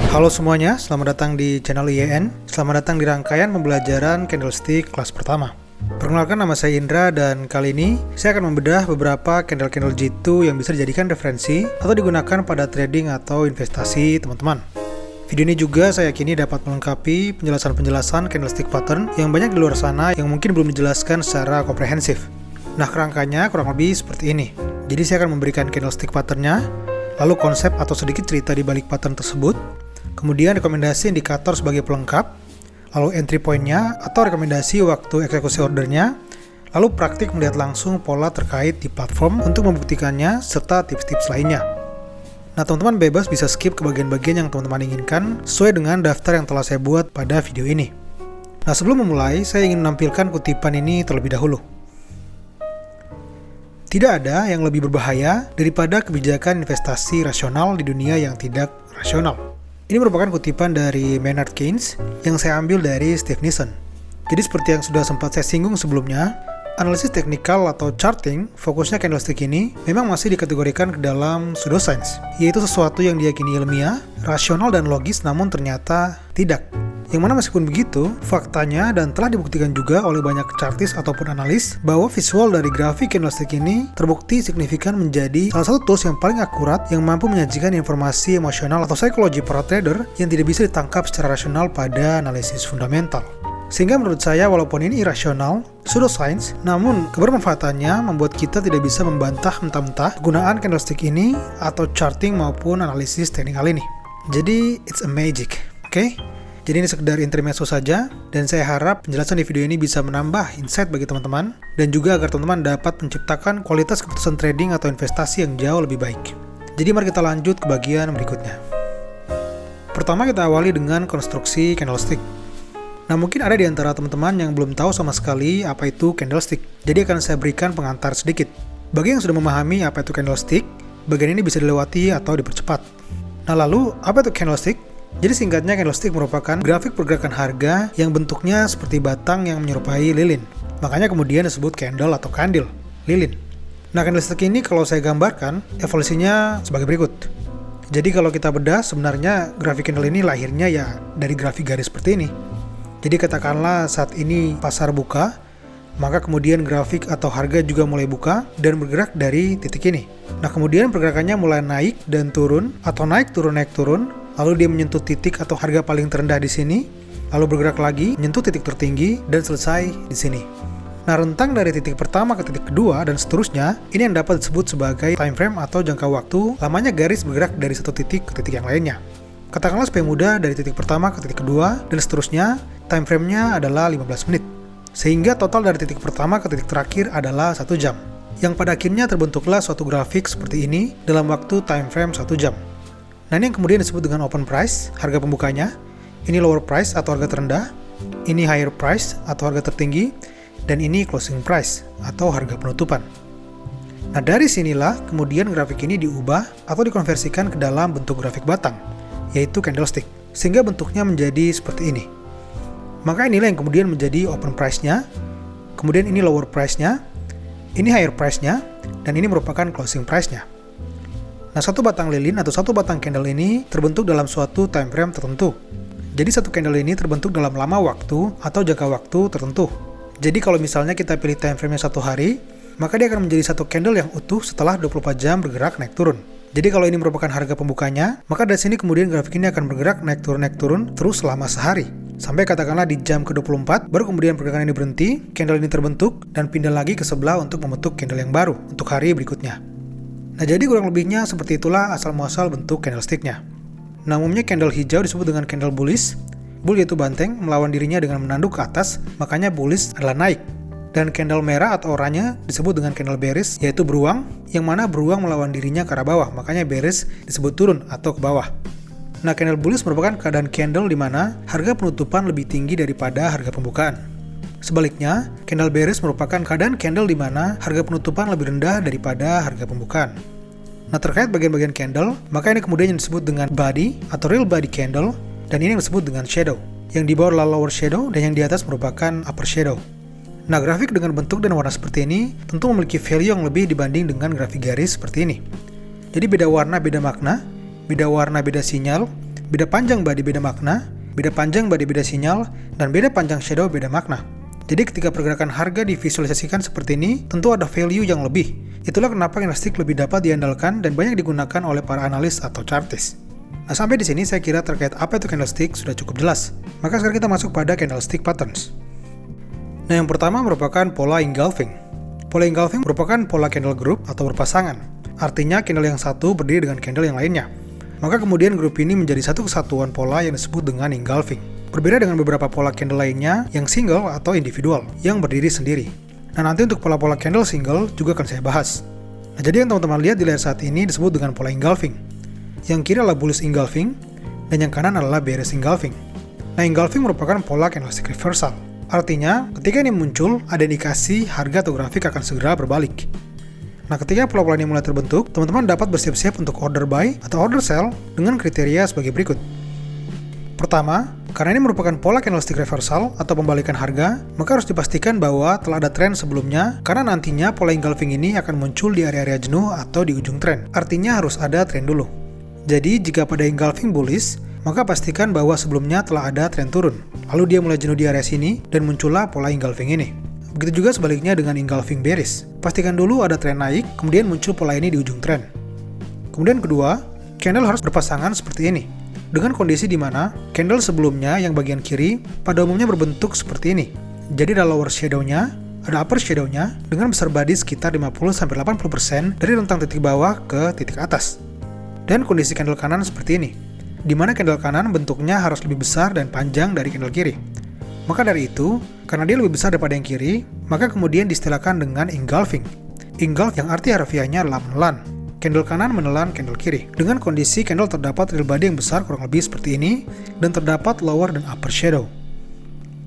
Halo semuanya, selamat datang di channel IEN. Selamat datang di rangkaian pembelajaran candlestick kelas pertama. Perkenalkan, nama saya Indra dan kali ini saya akan membedah beberapa candle-candle G2 yang bisa dijadikan referensi atau digunakan pada trading atau investasi teman-teman. Video ini juga saya yakini dapat melengkapi penjelasan-penjelasan candlestick pattern yang banyak di luar sana yang mungkin belum dijelaskan secara komprehensif. Nah, kerangkanya kurang lebih seperti ini. Jadi saya akan memberikan candlestick patternnya, lalu konsep atau sedikit cerita di balik pattern tersebut, kemudian rekomendasi indikator sebagai pelengkap, lalu entry point-nya atau rekomendasi waktu eksekusi ordernya, lalu praktik melihat langsung pola terkait di platform untuk membuktikannya, serta tips-tips lainnya. Nah, teman-teman bebas bisa skip ke bagian-bagian yang teman-teman inginkan sesuai dengan daftar yang telah saya buat pada video ini. Nah, sebelum memulai, saya ingin menampilkan kutipan ini terlebih dahulu. Tidak ada yang lebih berbahaya daripada kebijakan investasi rasional di dunia yang tidak rasional. Ini merupakan kutipan dari Maynard Keynes yang saya ambil dari Steve Nissen. Jadi seperti yang sudah sempat saya singgung sebelumnya, analisis teknikal atau charting fokusnya candlestick ini memang masih dikategorikan ke dalam pseudoscience, yaitu sesuatu yang diyakini ilmiah, rasional dan logis namun ternyata tidak. Yang mana meskipun begitu, faktanya dan telah dibuktikan juga oleh banyak chartis ataupun analis bahwa visual dari grafik candlestick ini terbukti signifikan menjadi salah satu tools yang paling akurat yang mampu menyajikan informasi emosional atau psikologi para trader yang tidak bisa ditangkap secara rasional pada analisis fundamental. Sehingga menurut saya walaupun ini irasional, pseudoscience, namun kebermanfaatannya membuat kita tidak bisa membantah mentah-mentah penggunaan candlestick ini atau charting maupun analisis teknikal ini. Jadi it's a magic, oke? Jadi ini sekedar intermezzo saja, dan saya harap penjelasan di video ini bisa menambah insight bagi teman-teman, dan juga agar teman-teman dapat menciptakan kualitas keputusan trading atau investasi yang jauh lebih baik. Jadi mari kita lanjut ke bagian berikutnya. Pertama kita awali dengan konstruksi candlestick. Nah, mungkin ada di antara teman-teman yang belum tahu sama sekali apa itu candlestick, jadi akan saya berikan pengantar sedikit. Bagi yang sudah memahami apa itu candlestick, bagian ini bisa dilewati atau dipercepat. Nah, lalu apa itu candlestick? Jadi singkatnya, candlestick merupakan grafik pergerakan harga yang bentuknya seperti batang yang menyerupai lilin. Makanya kemudian disebut candle atau kandil, lilin. Nah, candlestick ini kalau saya gambarkan, evolusinya sebagai berikut. Jadi kalau kita bedah, sebenarnya grafik candle ini lahirnya ya dari grafik garis seperti ini. Jadi katakanlah saat ini pasar buka, maka kemudian grafik atau harga juga mulai buka dan bergerak dari titik ini. Nah, kemudian pergerakannya mulai naik dan turun, atau naik turun, lalu dia menyentuh titik atau harga paling terendah di sini, lalu bergerak lagi, menyentuh titik tertinggi, dan selesai di sini. Nah, rentang dari titik pertama ke titik kedua dan seterusnya, ini yang dapat disebut sebagai time frame atau jangka waktu lamanya garis bergerak dari satu titik ke titik yang lainnya. Katakanlah supaya mudah, dari titik pertama ke titik kedua dan seterusnya, time frame-nya adalah 15 menit. Sehingga total dari titik pertama ke titik terakhir adalah 1 jam. Yang pada akhirnya terbentuklah suatu grafik seperti ini dalam waktu time frame 1 jam. Nah, ini yang kemudian disebut dengan open price, harga pembukanya. Ini lower price atau harga terendah. Ini higher price atau harga tertinggi. Dan ini closing price atau harga penutupan. Nah, dari sinilah kemudian grafik ini diubah atau dikonversikan ke dalam bentuk grafik batang, yaitu candlestick. Sehingga bentuknya menjadi seperti ini. Maka inilah yang kemudian menjadi open price-nya. Kemudian ini lower price-nya. Ini higher price-nya. Dan ini merupakan closing price-nya. Nah, satu batang lilin atau satu batang candle ini terbentuk dalam suatu time frame tertentu. Jadi satu candle ini terbentuk dalam lama waktu atau jangka waktu tertentu. Jadi kalau misalnya kita pilih time frame-nya 1 hari, maka dia akan menjadi satu candle yang utuh setelah 24 jam bergerak naik turun. Jadi kalau ini merupakan harga pembukanya, maka dari sini kemudian grafik ini akan bergerak naik turun terus selama sehari. Sampai katakanlah di jam ke-24, baru kemudian pergerakan ini berhenti, candle ini terbentuk, dan pindah lagi ke sebelah untuk membentuk candle yang baru untuk hari berikutnya. Nah, jadi kurang lebihnya seperti itulah asal-muasal bentuk candlestick-nya. Nah, umumnya candle hijau disebut dengan candle bullish. Bull yaitu banteng, melawan dirinya dengan menanduk ke atas, makanya bullish adalah naik. Dan candle merah atau oranye disebut dengan candle bearish, yaitu beruang, yang mana beruang melawan dirinya ke arah bawah, makanya bearish disebut turun atau ke bawah. Nah, candle bullish merupakan keadaan candle di mana harga penutupan lebih tinggi daripada harga pembukaan. Sebaliknya, candle bearish merupakan keadaan candle di mana harga penutupan lebih rendah daripada harga pembukaan. Nah, terkait bagian-bagian candle, maka ini kemudian yang disebut dengan body atau real body candle, dan ini yang disebut dengan shadow. Yang di bawah adalah lower shadow dan yang di atas merupakan upper shadow. Nah, grafik dengan bentuk dan warna seperti ini tentu memiliki value yang lebih dibanding dengan grafik garis seperti ini. Jadi beda warna, beda makna, beda warna, beda sinyal, beda panjang body beda makna, beda panjang body beda sinyal, dan beda panjang shadow beda makna. Jadi ketika pergerakan harga divisualisasikan seperti ini, tentu ada value yang lebih. Itulah kenapa candlestick lebih dapat diandalkan dan banyak digunakan oleh para analis atau chartist. Nah, sampai di sini saya kira terkait apa itu candlestick sudah cukup jelas. Maka sekarang kita masuk pada candlestick patterns. Nah, yang pertama merupakan pola engulfing. Pola engulfing merupakan pola candle group atau berpasangan. Artinya candle yang satu berdiri dengan candle yang lainnya. Maka kemudian grup ini menjadi satu kesatuan pola yang disebut dengan engulfing. Berbeda dengan beberapa pola candle lainnya yang single atau individual, yang berdiri sendiri. Nah, nanti untuk pola-pola candle single juga akan saya bahas. Nah, jadi yang teman-teman lihat di layar saat ini disebut dengan pola engulfing. Yang kiri adalah bullish engulfing, dan yang kanan adalah bearish engulfing. Nah, engulfing merupakan pola candlestick reversal. Artinya, ketika ini muncul, ada indikasi harga atau grafik akan segera berbalik. Nah, ketika pola-pola ini mulai terbentuk, teman-teman dapat bersiap-siap untuk order buy atau order sell dengan kriteria sebagai berikut. Pertama, karena ini merupakan pola candlestick reversal atau pembalikan harga, maka harus dipastikan bahwa telah ada tren sebelumnya, karena nantinya pola engulfing ini akan muncul di area-area jenuh atau di ujung tren. Artinya harus ada tren dulu. Jadi, jika pada engulfing bullish, maka pastikan bahwa sebelumnya telah ada tren turun. Lalu dia mulai jenuh di area sini, dan muncullah pola engulfing ini. Begitu juga sebaliknya dengan engulfing bearish. Pastikan dulu ada tren naik, kemudian muncul pola ini di ujung tren. Kemudian kedua, candle harus berpasangan seperti ini. Dengan kondisi di mana candle sebelumnya yang bagian kiri pada umumnya berbentuk seperti ini. Jadi ada lower shadow-nya, ada upper shadow-nya dengan besar body sekitar 50-80% dari rentang titik bawah ke titik atas. Dan kondisi candle kanan seperti ini, di mana candle kanan bentuknya harus lebih besar dan panjang dari candle kiri. Maka dari itu, karena dia lebih besar daripada yang kiri, maka kemudian diistilahkan dengan engulfing. Engulf yang arti harfiahnya adalah menelan. Candle kanan menelan candle kiri. Dengan kondisi candle terdapat real body yang besar kurang lebih seperti ini, dan terdapat lower dan upper shadow.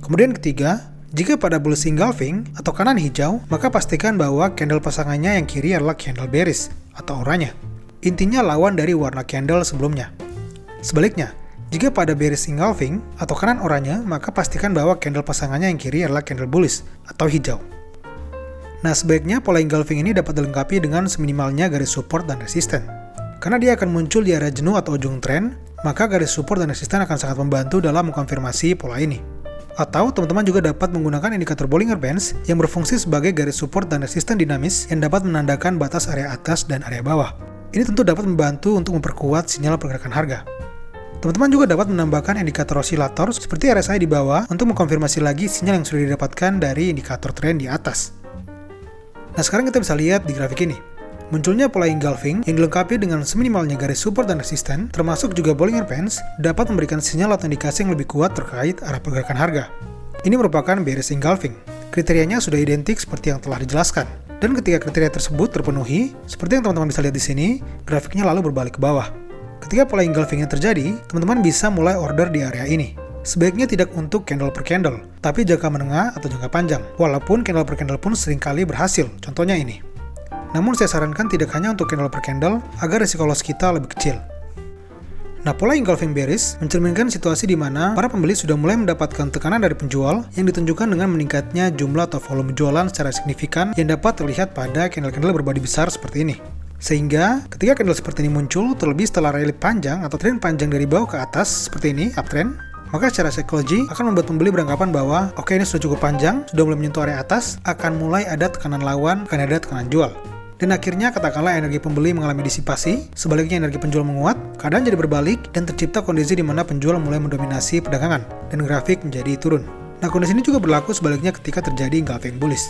Kemudian ketiga, jika pada bullish engulfing atau kanan hijau, maka pastikan bahwa candle pasangannya yang kiri adalah candle bearish atau oranye. Intinya lawan dari warna candle sebelumnya. Sebaliknya, jika pada bearish engulfing atau kanan oranye, maka pastikan bahwa candle pasangannya yang kiri adalah candle bullish atau hijau. Nah, sebaiknya pola engulfing ini dapat dilengkapi dengan seminimalnya garis support dan resisten. Karena dia akan muncul di area jenuh atau ujung tren, maka garis support dan resisten akan sangat membantu dalam mengkonfirmasi pola ini. Atau teman-teman juga dapat menggunakan indikator Bollinger Bands yang berfungsi sebagai garis support dan resisten dinamis yang dapat menandakan batas area atas dan area bawah. Ini tentu dapat membantu untuk memperkuat sinyal pergerakan harga. Teman-teman juga dapat menambahkan indikator osilator seperti RSI di bawah untuk mengkonfirmasi lagi sinyal yang sudah didapatkan dari indikator tren di atas. Nah, sekarang kita bisa lihat di grafik ini. Munculnya pola engulfing yang dilengkapi dengan seminimalnya garis support dan resisten, termasuk juga Bollinger Bands, dapat memberikan sinyal atau indikasi yang lebih kuat terkait arah pergerakan harga. Ini merupakan bearish engulfing. Kriterianya sudah identik seperti yang telah dijelaskan. Dan ketika kriteria tersebut terpenuhi, seperti yang teman-teman bisa lihat di sini, grafiknya lalu berbalik ke bawah. Ketika pola engulfing yang terjadi, teman-teman bisa mulai order di area ini. Sebaiknya tidak untuk candle per candle, tapi jangka menengah atau jangka panjang. Walaupun candle per candle pun seringkali berhasil, contohnya ini. Namun saya sarankan tidak hanya untuk candle per candle, agar risiko loss kita lebih kecil. Nah, pola engulfing bearish mencerminkan situasi di mana para pembeli sudah mulai mendapatkan tekanan dari penjual yang ditunjukkan dengan meningkatnya jumlah atau volume jualan secara signifikan yang dapat terlihat pada candle-candle berbody besar seperti ini. Sehingga ketika candle seperti ini muncul, terlebih setelah rally panjang atau tren panjang dari bawah ke atas seperti ini, uptrend, maka secara psikologi akan membuat pembeli beranggapan bahwa oke, ini sudah cukup panjang, sudah mulai menyentuh area atas, akan mulai ada tekanan lawan, akan ada tekanan jual. Dan akhirnya katakanlah energi pembeli mengalami disipasi, sebaliknya energi penjual menguat, keadaan jadi berbalik, dan tercipta kondisi di mana penjual mulai mendominasi perdagangan, dan grafik menjadi turun. Nah, kondisi ini juga berlaku sebaliknya ketika terjadi engulfing bullish.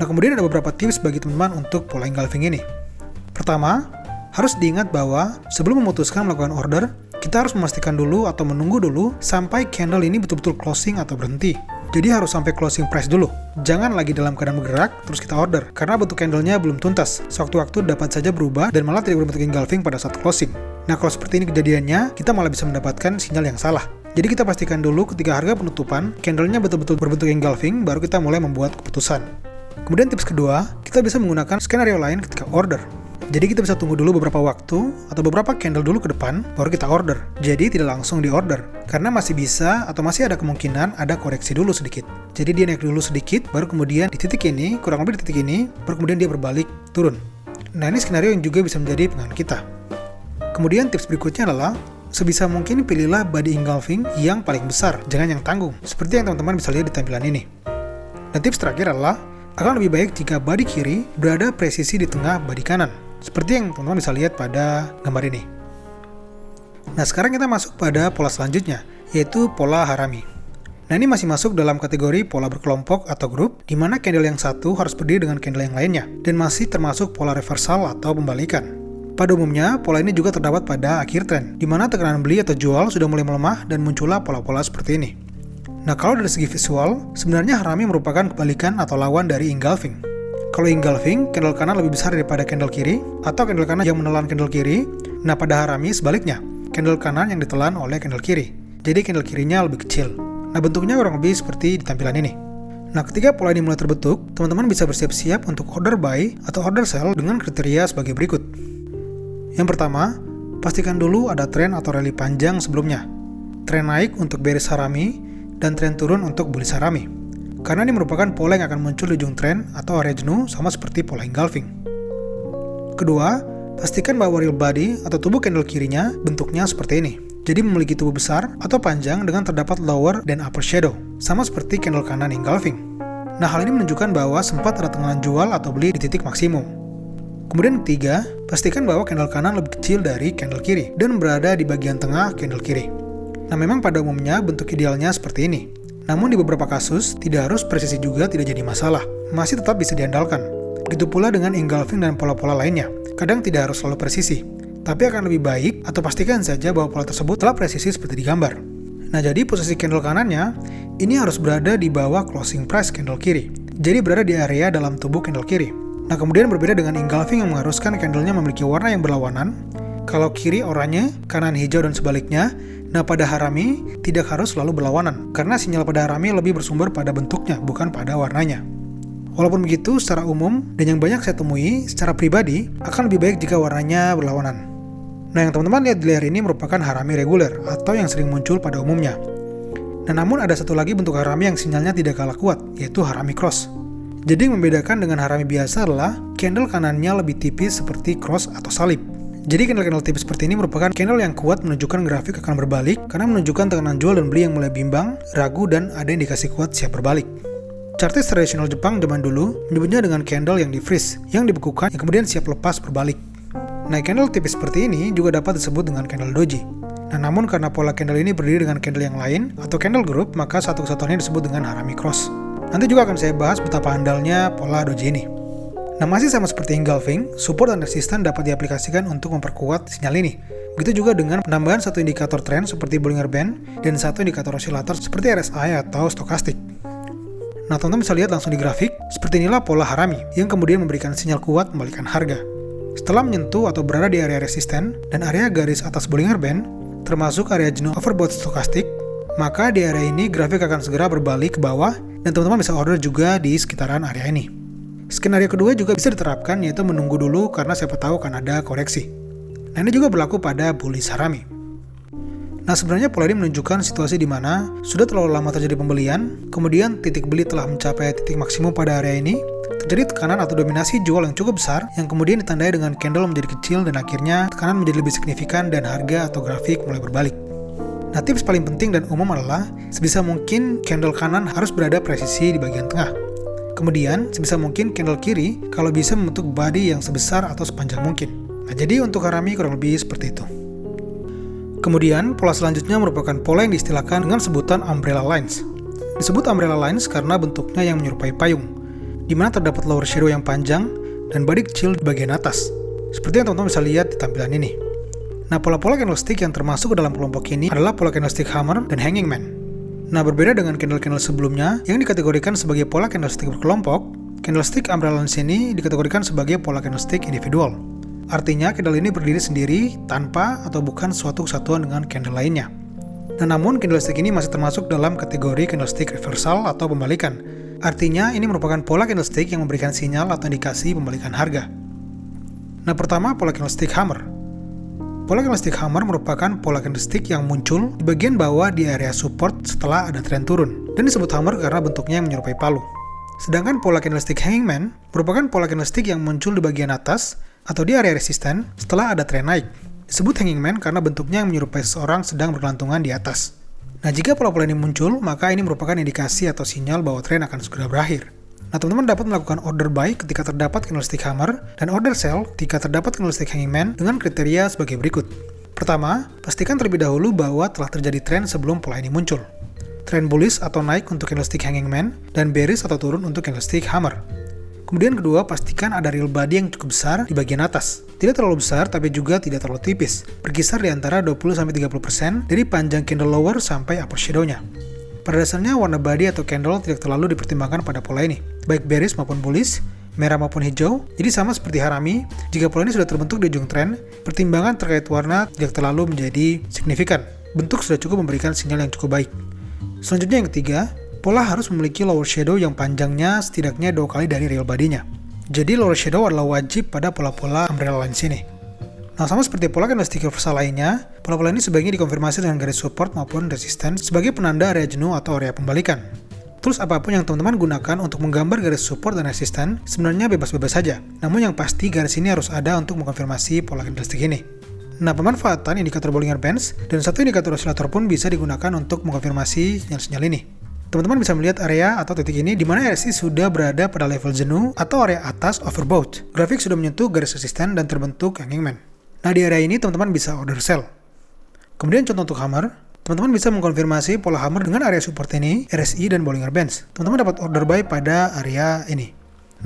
Nah, kemudian ada beberapa tips bagi teman-teman untuk pola engulfing ini. Pertama, harus diingat bahwa sebelum memutuskan melakukan order, kita harus memastikan dulu atau menunggu dulu sampai candle ini betul-betul closing atau berhenti. Jadi harus sampai closing price dulu. Jangan lagi dalam keadaan bergerak, terus kita order. Karena bentuk candlenya belum tuntas. Sewaktu-waktu dapat saja berubah dan malah tidak berbentuk engulfing pada saat closing. Nah, kalau seperti ini kejadiannya, kita malah bisa mendapatkan sinyal yang salah. Jadi kita pastikan dulu ketika harga penutupan, candlenya betul-betul berbentuk engulfing, baru kita mulai membuat keputusan. Kemudian tips kedua, kita bisa menggunakan skenario lain ketika order. Jadi kita bisa tunggu dulu beberapa waktu atau beberapa candle dulu ke depan baru kita order. Jadi tidak langsung di order karena masih bisa atau masih ada kemungkinan ada koreksi dulu sedikit. Jadi dia naik dulu sedikit baru kemudian di titik ini, kurang lebih di titik ini, baru kemudian dia berbalik turun. Nah, ini skenario yang juga bisa menjadi pengaruh kita. Kemudian tips berikutnya adalah sebisa mungkin pilihlah body engulfing yang paling besar, jangan yang tanggung, seperti yang teman-teman bisa lihat di tampilan ini. Dan tips terakhir adalah, akan lebih baik jika body kiri berada presisi di tengah body kanan, seperti yang teman-teman bisa lihat pada gambar ini. Nah, sekarang kita masuk pada pola selanjutnya, yaitu pola harami. Nah, ini masih masuk dalam kategori pola berkelompok atau grup, di mana candle yang satu harus berdiri dengan candle yang lainnya, dan masih termasuk pola reversal atau pembalikan. Pada umumnya, pola ini juga terdapat pada akhir tren, di mana tekanan beli atau jual sudah mulai melemah dan muncullah pola-pola seperti ini. Nah, kalau dari segi visual, sebenarnya harami merupakan kebalikan atau lawan dari engulfing. Kalau engulfing, candle kanan lebih besar daripada candle kiri, atau candle kanan yang menelan candle kiri. Nah, pada harami sebaliknya, candle kanan yang ditelan oleh candle kiri. Jadi candle kirinya lebih kecil. Nah, bentuknya kurang lebih seperti di tampilan ini. Nah, ketika pola ini mulai terbentuk, teman-teman bisa bersiap-siap untuk order buy atau order sell dengan kriteria sebagai berikut. Yang pertama, pastikan dulu ada tren atau rally panjang sebelumnya. Tren naik untuk bearish harami, dan tren turun untuk bullish harami. Karena ini merupakan pola yang akan muncul di ujung tren atau area jenuh sama seperti pola engulfing. Kedua, pastikan bahwa real body atau tubuh candle kirinya bentuknya seperti ini. Jadi memiliki tubuh besar atau panjang dengan terdapat lower dan upper shadow, sama seperti candle kanan engulfing. Nah, hal ini menunjukkan bahwa sempat ada tekanan jual atau beli di titik maksimum. Kemudian ketiga, pastikan bahwa candle kanan lebih kecil dari candle kiri dan berada di bagian tengah candle kiri. Nah, memang pada umumnya bentuk idealnya seperti ini. Namun di beberapa kasus, tidak harus presisi juga tidak jadi masalah. Masih tetap bisa diandalkan. Begitu pula dengan engulfing dan pola-pola lainnya. Kadang tidak harus selalu presisi, tapi akan lebih baik atau pastikan saja bahwa pola tersebut telah presisi seperti di gambar. Nah, jadi posisi candle kanannya ini harus berada di bawah closing price candle kiri. Jadi berada di area dalam tubuh candle kiri. Nah, kemudian berbeda dengan engulfing yang mengharuskan candlenya memiliki warna yang berlawanan. Kalau kiri oranye, kanan hijau dan sebaliknya. Nah, pada harami tidak harus selalu berlawanan, karena sinyal pada harami lebih bersumber pada bentuknya, bukan pada warnanya. Walaupun begitu, secara umum, dan yang banyak saya temui, secara pribadi, akan lebih baik jika warnanya berlawanan. Nah, yang teman-teman lihat di layar ini merupakan harami reguler, atau yang sering muncul pada umumnya. Nah, namun ada satu lagi bentuk harami yang sinyalnya tidak kalah kuat, yaitu harami cross. Jadi yang membedakan dengan harami biasa adalah candle kanannya lebih tipis seperti cross atau salib. Jadi candle-candle tipis seperti ini merupakan candle yang kuat menunjukkan grafik akan berbalik karena menunjukkan tekanan jual dan beli yang mulai bimbang, ragu, dan ada indikasi kuat siap berbalik. Chartis tradisional Jepang zaman dulu menyebutnya dengan candle yang di-freeze, yang dibekukan yang kemudian siap lepas berbalik. Nah, candle tipis seperti ini juga dapat disebut dengan candle doji. Nah, namun karena pola candle ini berdiri dengan candle yang lain atau candle group, maka satu kesatuannya disebut dengan harami cross. Nanti juga akan saya bahas betapa andalnya pola doji ini. Nah, masih sama seperti engulfing, support dan resisten dapat diaplikasikan untuk memperkuat sinyal ini. Begitu juga dengan penambahan satu indikator tren seperti Bollinger Band dan satu indikator osilator seperti RSI atau stokastik. Nah, teman-teman bisa lihat langsung di grafik, seperti inilah pola harami yang kemudian memberikan sinyal kuat membalikan harga. Setelah menyentuh atau berada di area resisten dan area garis atas Bollinger Band, termasuk area jenuh overbought stokastik, maka di area ini grafik akan segera berbalik ke bawah dan teman-teman bisa order juga di sekitaran area ini. Skenario kedua juga bisa diterapkan, yaitu menunggu dulu karena siapa tahu akan ada koreksi. Nah, ini juga berlaku pada bullish harami. Nah, sebenarnya pola ini menunjukkan situasi di mana sudah terlalu lama terjadi pembelian, kemudian titik beli telah mencapai titik maksimum pada area ini, terjadi tekanan atau dominasi jual yang cukup besar, yang kemudian ditandai dengan candle menjadi kecil dan akhirnya tekanan menjadi lebih signifikan dan harga atau grafik mulai berbalik. Nah, tips paling penting dan umum adalah sebisa mungkin candle kanan harus berada presisi di bagian tengah. Kemudian, sebisa mungkin candle kiri kalau bisa membentuk body yang sebesar atau sepanjang mungkin. Nah, jadi untuk harami kurang lebih seperti itu. Kemudian, pola selanjutnya merupakan pola yang diistilahkan dengan sebutan umbrella lines. Disebut umbrella lines karena bentuknya yang menyerupai payung, di mana terdapat lower shadow yang panjang dan body kecil di bagian atas. Seperti yang teman-teman bisa lihat di tampilan ini. Nah, pola-pola candlestick yang termasuk ke dalam kelompok ini adalah pola candlestick hammer dan hanging man. Nah, berbeda dengan candle-candle sebelumnya yang dikategorikan sebagai pola candlestick berkelompok, candlestick umbrella lines ini dikategorikan sebagai pola candlestick individual. Artinya, candle ini berdiri sendiri tanpa atau bukan suatu kesatuan dengan candle lainnya. Nah, namun candlestick ini masih termasuk dalam kategori candlestick reversal atau pembalikan. Artinya, ini merupakan pola candlestick yang memberikan sinyal atau indikasi pembalikan harga. Nah, pertama pola candlestick hammer. Pola candlestick hammer merupakan pola candlestick yang muncul di bagian bawah di area support setelah ada tren turun, dan disebut hammer karena bentuknya yang menyerupai palu. Sedangkan pola candlestick hanging man merupakan pola candlestick yang muncul di bagian atas atau di area resisten setelah ada tren naik. Disebut hanging man karena bentuknya yang menyerupai seseorang sedang bergelantungan di atas. Nah, jika pola-pola ini muncul, maka ini merupakan indikasi atau sinyal bahwa tren akan segera berakhir. Nah, teman-teman dapat melakukan order buy ketika terdapat candlestick hammer dan order sell ketika terdapat candlestick hanging man dengan kriteria sebagai berikut. Pertama, pastikan terlebih dahulu bahwa telah terjadi tren sebelum pola ini muncul. Tren bullish atau naik untuk candlestick hanging man dan bearish atau turun untuk candlestick hammer. Kemudian kedua, pastikan ada real body yang cukup besar di bagian atas. Tidak terlalu besar, tapi juga tidak terlalu tipis. Berkisar di antara 20-30% dari panjang candle lower sampai upper shadow-nya. Pada dasarnya, warna body atau candle tidak terlalu dipertimbangkan pada pola ini, baik bearish maupun bullish, merah maupun hijau. Jadi sama seperti harami, jika pola ini sudah terbentuk di ujung tren, pertimbangan terkait warna tidak terlalu menjadi signifikan. Bentuk sudah cukup memberikan sinyal yang cukup baik. Selanjutnya yang ketiga, pola harus memiliki lower shadow yang panjangnya setidaknya 2 kali dari real body-nya. Jadi lower shadow adalah wajib pada pola-pola umbrella lines ini. Nah, sama seperti pola candlestick reversal lainnya, pola-pola ini sebaiknya dikonfirmasi dengan garis support maupun resistance sebagai penanda area jenuh atau area pembalikan. Tools apapun yang teman-teman gunakan untuk menggambar garis support dan resistance sebenarnya bebas-bebas saja. Namun yang pasti garis ini harus ada untuk mengkonfirmasi pola candlestick ini. Nah, pemanfaatan indikator Bollinger Bands dan satu indikator osilator pun bisa digunakan untuk mengkonfirmasi sinyal-sinyal ini. Teman-teman bisa melihat area atau titik ini di mana RSI sudah berada pada level jenuh atau area atas overbought. Grafik sudah menyentuh garis resisten dan terbentuk hanging man. Nah, di area ini teman-teman bisa order sell. Kemudian contoh untuk hammer, teman-teman bisa mengkonfirmasi pola hammer dengan area support ini, RSI dan Bollinger Bands. Teman-teman dapat order buy pada area ini.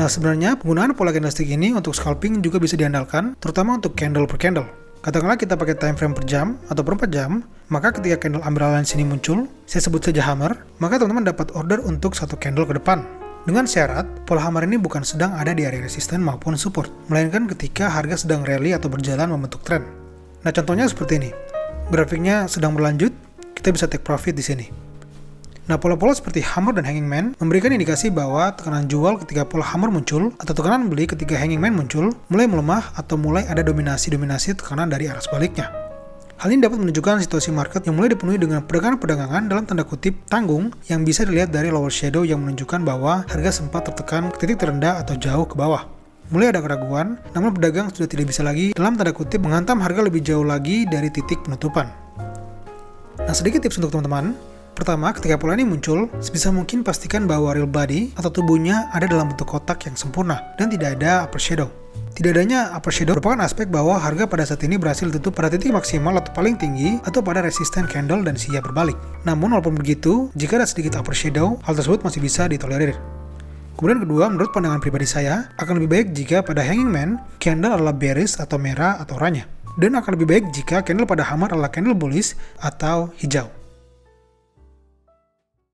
Nah, sebenarnya penggunaan pola candlestick ini untuk scalping juga bisa diandalkan, terutama untuk candle per candle. Katakanlah kita pakai time frame per jam atau per 4 jam, maka ketika candle umbrella lines ini muncul, saya sebut saja hammer, maka teman-teman dapat order untuk satu candle ke depan. Dengan syarat, pola hammer ini bukan sedang ada di area resisten maupun support, melainkan ketika harga sedang rally atau berjalan membentuk tren. Nah, contohnya seperti ini. Grafiknya sedang berlanjut, kita bisa take profit di sini. Nah, pola-pola seperti hammer dan hanging man memberikan indikasi bahwa tekanan jual ketika pola hammer muncul atau tekanan beli ketika hanging man muncul mulai melemah atau mulai ada dominasi tekanan dari arah sebaliknya. Hal ini dapat menunjukkan situasi market yang mulai dipenuhi dengan perdagangan-perdagangan dalam tanda kutip tanggung yang bisa dilihat dari lower shadow yang menunjukkan bahwa harga sempat tertekan ke titik terendah atau jauh ke bawah. Mulai ada keraguan, namun pedagang sudah tidak bisa lagi dalam tanda kutip menghantam harga lebih jauh lagi dari titik penutupan. Nah, sedikit tips untuk teman-teman. Pertama, ketika pola ini muncul, sebisa mungkin pastikan bahwa real body atau tubuhnya ada dalam bentuk kotak yang sempurna dan tidak ada upper shadow. Tidak adanya upper shadow merupakan aspek bahwa harga pada saat ini berhasil ditutup pada titik maksimal atau paling tinggi atau pada resisten candle dan siap berbalik. Namun walaupun begitu, jika ada sedikit upper shadow, hal tersebut masih bisa ditolerir. Kemudian kedua, menurut pandangan pribadi saya, akan lebih baik jika pada hanging man, candle adalah bearish atau merah atau oranye. Dan akan lebih baik jika candle pada hammer adalah candle bullish atau hijau.